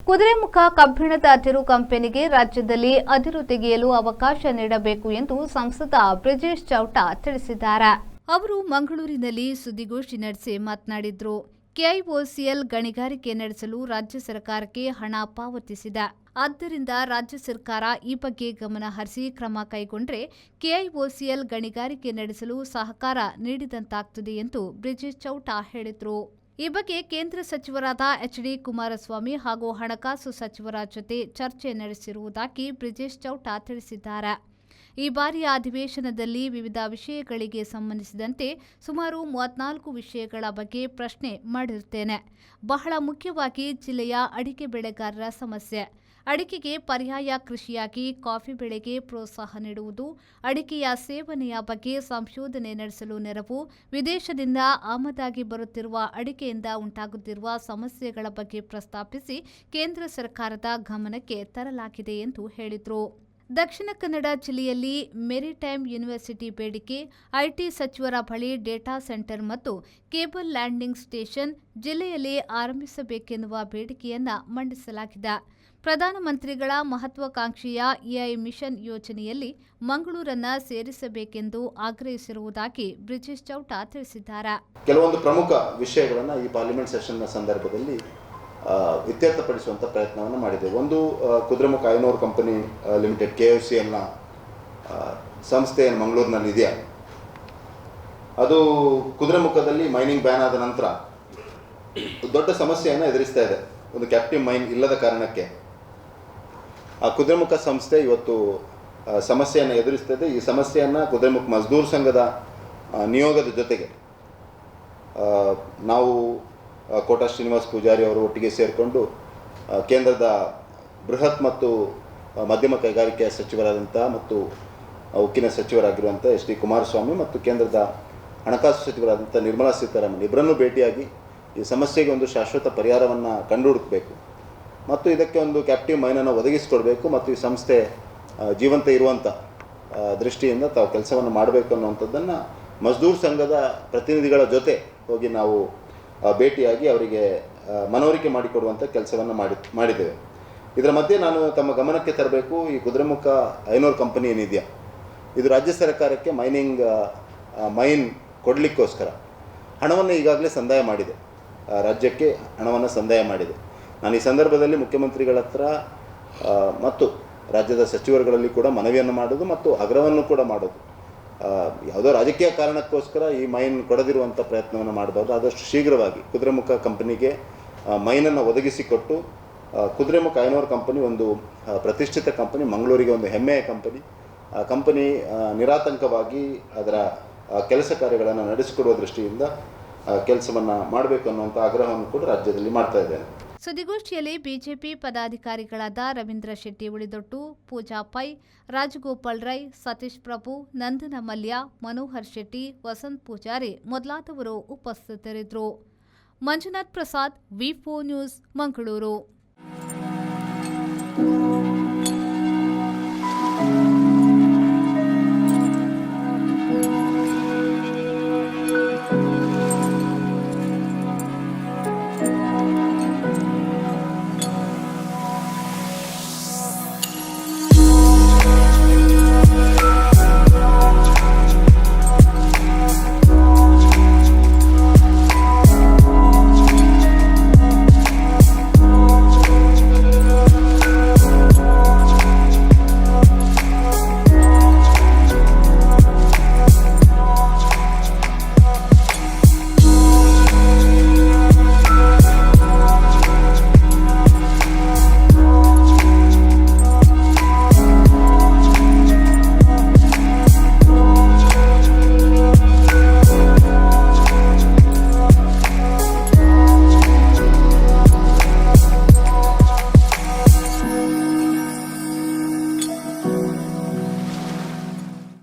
ಕುದುರೆಮುಖ ಕಬ್ಬಿಣದ ಅದಿರು ಕಂಪನಿಗೆ ರಾಜ್ಯದಲ್ಲಿ ಅದಿರು ತೆಗೆಯಲು ಅವಕಾಶ ನೀಡಬೇಕು ಎಂದು ಸಂಸದ ಬ್ರಿಜೇಶ್ ಚೌಟ ತಿಳಿಸಿದ್ದಾರೆ. ಅವರು ಮಂಗಳೂರಿನಲ್ಲಿ ಸುದ್ದಿಗೋಷ್ಠಿ ನಡೆಸಿ ಮಾತನಾಡಿದರು. ಕೆಐಒಸಿಎಲ್ ಗಣಿಗಾರಿಕೆ ನಡೆಸಲು ರಾಜ್ಯ ಸರ್ಕಾರಕ್ಕೆ ಹಣ ಪಾವತಿಸಿದೆ. ಆದ್ದರಿಂದ ರಾಜ್ಯ ಸರ್ಕಾರ ಈ ಬಗ್ಗೆ ಗಮನ ಹರಿಸಿ ಕ್ರಮ ಕೈಗೊಂಡರೆ ಕೆಐಒಸಿಎಲ್ ಗಣಿಗಾರಿಕೆ ನಡೆಸಲು ಸಹಕಾರ ನೀಡಿದಂತಾಗುತ್ತದೆ ಎಂದು ಬ್ರಿಜೇಶ್ ಚೌಟ ಹೇಳಿದರು. ಈ ಬಗ್ಗೆ ಕೇಂದ್ರ ಸಚಿವರಾದ ಎಚ್.ಡಿ. ಕುಮಾರಸ್ವಾಮಿ ಹಾಗೂ ಹಣಕಾಸು ಸಚಿವರ ಜೊತೆ ಚರ್ಚೆ ನಡೆಸಿರುವುದಾಗಿ ಬ್ರಿಜೇಶ್ ಚೌಟ ತಿಳಿಸಿದ್ದಾರೆ. ಈ ಬಾರಿಯ ಅಧಿವೇಶನದಲ್ಲಿ ವಿವಿಧ ವಿಷಯಗಳಿಗೆ ಸಂಬಂಧಿಸಿದಂತೆ ಸುಮಾರು 34 ವಿಷಯಗಳ ಬಗ್ಗೆ ಪ್ರಶ್ನೆ ಮಾಡಿರುತ್ತೇನೆ. ಬಹಳ ಮುಖ್ಯವಾಗಿ ಜಿಲ್ಲೆಯ ಅಡಿಕೆ ಬೆಳೆಗಾರರ ಸಮಸ್ಯೆ, ಅಡಿಕೆಗೆ ಪರ್ಯಾಯ ಕೃಷಿಯಾಗಿ ಕಾಫಿ ಬೆಳೆಗೆ ಪ್ರೋತ್ಸಾಹ ನೀಡುವುದು, ಅಡಿಕೆಯ ಸೇವನೆಯ ಬಗ್ಗೆ ಸಂಶೋಧನೆ ನಡೆಸಲು ನೆರವು, ವಿದೇಶದಿಂದ ಆಮದಾಗಿ ಬರುತ್ತಿರುವ ಅಡಿಕೆಯಿಂದ ಉಂಟಾಗುತ್ತಿರುವ ಸಮಸ್ಯೆಗಳ ಬಗ್ಗೆ ಪ್ರಸ್ತಾಪಿಸಿ ಕೇಂದ್ರ ಸರ್ಕಾರದ ಗಮನಕ್ಕೆ ತರಲಾಗಿದೆ ಎಂದು ಹೇಳಿದರು. ದಕ್ಷಿಣ ಕನ್ನಡ ಜಿಲ್ಲೆಯಲ್ಲಿ ಮೆರಿಟೈಮ್ ಯೂನಿವರ್ಸಿಟಿ ಬೇಡಿಕೆ, ಐಟಿ ಸಚಿವರ ಬಳಿ ಡೇಟಾ ಸೆಂಟರ್ ಮತ್ತು ಕೇಬಲ್ ಲ್ಯಾಂಡಿಂಗ್ ಸ್ಟೇಷನ್ ಜಿಲ್ಲೆಯಲ್ಲಿ ಆರಂಭಿಸಬೇಕೆನ್ನುವ ಬೇಡಿಕೆಯನ್ನು ಮಂಡಿಸಲಾಗಿದೆ. ಪ್ರಧಾನಮಂತ್ರಿಗಳ ಮಹತ್ವಾಕಾಂಕ್ಷೆಯ ಎಐ ಮಿಷನ್ ಯೋಜನೆಯಲ್ಲಿ ಮಂಗಳೂರನ್ನು ಸೇರಿಸಬೇಕೆಂದು ಆಗ್ರಹಿಸಿರುವುದಾಗಿ ಬ್ರಿಜೇಶ್ ಚೌಟ ತಿಳಿಸಿದ್ದಾರೆ. ಕೆಲವೊಂದು ಪ್ರಮುಖ ವಿಷಯಗಳನ್ನು ಈ ಪಾರ್ಲಿಮೆಂಟ್ ಸೆಷನ್ನ ಸಂದರ್ಭದಲ್ಲಿ ಇತ್ಯರ್ಥಪಡಿಸುವಂಥ ಪ್ರಯತ್ನವನ್ನು ಮಾಡಿದೆ. ಒಂದು, ಕುದುರೆಮುಖ ಐನೂರು ಕಂಪನಿ ಲಿಮಿಟೆಡ್ ಕೆಎಫ್ಸಿಎಲ್ನ ಸಂಸ್ಥೆ ಏನು ಮಂಗಳೂರಿನಲ್ಲಿ ಇದೆಯಾ, ಅದು ಕುದುರೆಮುಖದಲ್ಲಿ ಮೈನಿಂಗ್ ಬ್ಯಾನ್ ಆದ ನಂತರ ದೊಡ್ಡ ಸಮಸ್ಯೆಯನ್ನು ಎದುರಿಸ್ತಾ ಇದೆ. ಒಂದು ಕ್ಯಾಪ್ಟಿವ್ ಮೈನ್ ಇಲ್ಲದ ಕಾರಣಕ್ಕೆ ಆ ಕುದುರೆಮುಖ ಸಂಸ್ಥೆ ಇವತ್ತು ಸಮಸ್ಯೆಯನ್ನು ಎದುರಿಸ್ತಾ ಇದೆ. ಈ ಸಮಸ್ಯೆಯನ್ನು ಕುದುರೆಮುಖ ಮಜ್ದೂರ್ ಸಂಘದ ನಿಯೋಗದ ಜೊತೆಗೆ ನಾವು ಕೋಟಾ ಶ್ರೀನಿವಾಸ್ ಪೂಜಾರಿ ಅವರು ಒಟ್ಟಿಗೆ ಸೇರಿಕೊಂಡು ಕೇಂದ್ರದ ಬೃಹತ್ ಮತ್ತು ಮಧ್ಯಮ ಕೈಗಾರಿಕೆಯ ಸಚಿವರಾದಂಥ ಮತ್ತು ಉಕ್ಕಿನ ಸಚಿವರಾಗಿರುವಂಥ ಎಚ್.ಡಿ. ಕುಮಾರಸ್ವಾಮಿ ಮತ್ತು ಕೇಂದ್ರದ ಹಣಕಾಸು ಸಚಿವರಾದಂಥ ನಿರ್ಮಲಾ ಸೀತಾರಾಮನ್ ಇಬ್ಬರನ್ನೂ ಭೇಟಿಯಾಗಿ ಈ ಸಮಸ್ಯೆಗೆ ಒಂದು ಶಾಶ್ವತ ಪರಿಹಾರವನ್ನು ಕಂಡುಹುಡುಕಬೇಕು ಮತ್ತು ಇದಕ್ಕೆ ಒಂದು ಕ್ಯಾಪ್ಟಿವ್ ಮೈನನ್ನು ಒದಗಿಸಿಕೊಡಬೇಕು ಮತ್ತು ಈ ಸಂಸ್ಥೆ ಜೀವಂತ ಇರುವಂಥ ದೃಷ್ಟಿಯಿಂದ ತಾವು ಕೆಲಸವನ್ನು ಮಾಡಬೇಕು ಅನ್ನುವಂಥದ್ದನ್ನು ಮಜ್ದೂರ್ ಸಂಘದ ಪ್ರತಿನಿಧಿಗಳ ಜೊತೆ ಹೋಗಿ ನಾವು ಭೇಟಿಯಾಗಿ ಅವರಿಗೆ ಮನವರಿಕೆ ಮಾಡಿಕೊಡುವಂಥ ಕೆಲಸವನ್ನು ಮಾಡಿದ್ದೇವೆ. ಇದರ ಮಧ್ಯೆ ನಾನು ತಮ್ಮ ಗಮನಕ್ಕೆ ತರಬೇಕು, ಈ ಕುದುರೆಮುಖ ಐನೂರು ಕಂಪನಿ ಏನಿದೆಯಾ, ಇದು ರಾಜ್ಯ ಸರ್ಕಾರಕ್ಕೆ ಮೈನ್ ಕೊಡಲಿಕ್ಕೋಸ್ಕರ ಹಣವನ್ನು ಈಗಾಗಲೇ ಸಂದಾಯ ಮಾಡಿದೆ, ರಾಜ್ಯಕ್ಕೆ ಹಣವನ್ನು ಸಂದಾಯ ಮಾಡಿದೆ. ನಾನು ಈ ಸಂದರ್ಭದಲ್ಲಿ ಮುಖ್ಯಮಂತ್ರಿಗಳ ಹತ್ರ ಮತ್ತು ರಾಜ್ಯದ ಸಚಿವರುಗಳಲ್ಲಿ ಕೂಡ ಮನವಿಯನ್ನು ಮಾಡೋದು ಮತ್ತು ಆಗ್ರಹವನ್ನು ಕೂಡ ಮಾಡೋದು, ಯಾವುದೋ ರಾಜಕೀಯ ಕಾರಣಕ್ಕೋಸ್ಕರ ಈ ಮೈನ್ ಕೊಡದಿರುವಂಥ ಪ್ರಯತ್ನವನ್ನು ಮಾಡಬಾರ್ದು. ಆದಷ್ಟು ಶೀಘ್ರವಾಗಿ ಕುದುರೆಮುಖ ಕಂಪನಿಗೆ ಮೈನನ್ನು ಒದಗಿಸಿಕೊಟ್ಟು ಕುದುರೆಮುಖ ಐನೂರು ಕಂಪನಿ ಒಂದು ಪ್ರತಿಷ್ಠಿತ ಕಂಪನಿ, ಮಂಗಳೂರಿಗೆ ಒಂದು ಹೆಮ್ಮೆಯ ಕಂಪನಿ. ಆ ಕಂಪನಿ ನಿರಾತಂಕವಾಗಿ ಅದರ ಕೆಲಸ ಕಾರ್ಯಗಳನ್ನು ನಡೆಸಿಕೊಡುವ ದೃಷ್ಟಿಯಿಂದ ಕೆಲಸವನ್ನು ಮಾಡಬೇಕು ಅನ್ನುವಂಥ ಆಗ್ರಹವನ್ನು ಕೂಡ ರಾಜ್ಯದಲ್ಲಿ ಮಾಡ್ತಾ ಇದ್ದೇನೆ. ಸುದ್ದಿಗೋಷ್ಠಿಯಲ್ಲಿ ಬಿಜೆಪಿ ಪದಾಧಿಕಾರಿಗಳಾದ ರವೀಂದ್ರ ಶೆಟ್ಟಿ ಉಳಿದೊಟ್ಟು, ಪೂಜಾ ಪೈ, ರಾಜಗೋಪಾಲ್ ರೈ, ಸತೀಶ್ ಪ್ರಭು, ನಂದನ ಮಲ್ಯ, ಮನೋಹರ್ ಶೆಟ್ಟಿ, ವಸಂತ್ ಪೂಜಾರಿ ಮೊದಲಾದವರು ಉಪಸ್ಥಿತರಿದ್ದರು. ಮಂಜುನಾಥ್ ಪ್ರಸಾದ್, ವಿ4 ನ್ಯೂಸ್, ಮಂಗಳೂರು.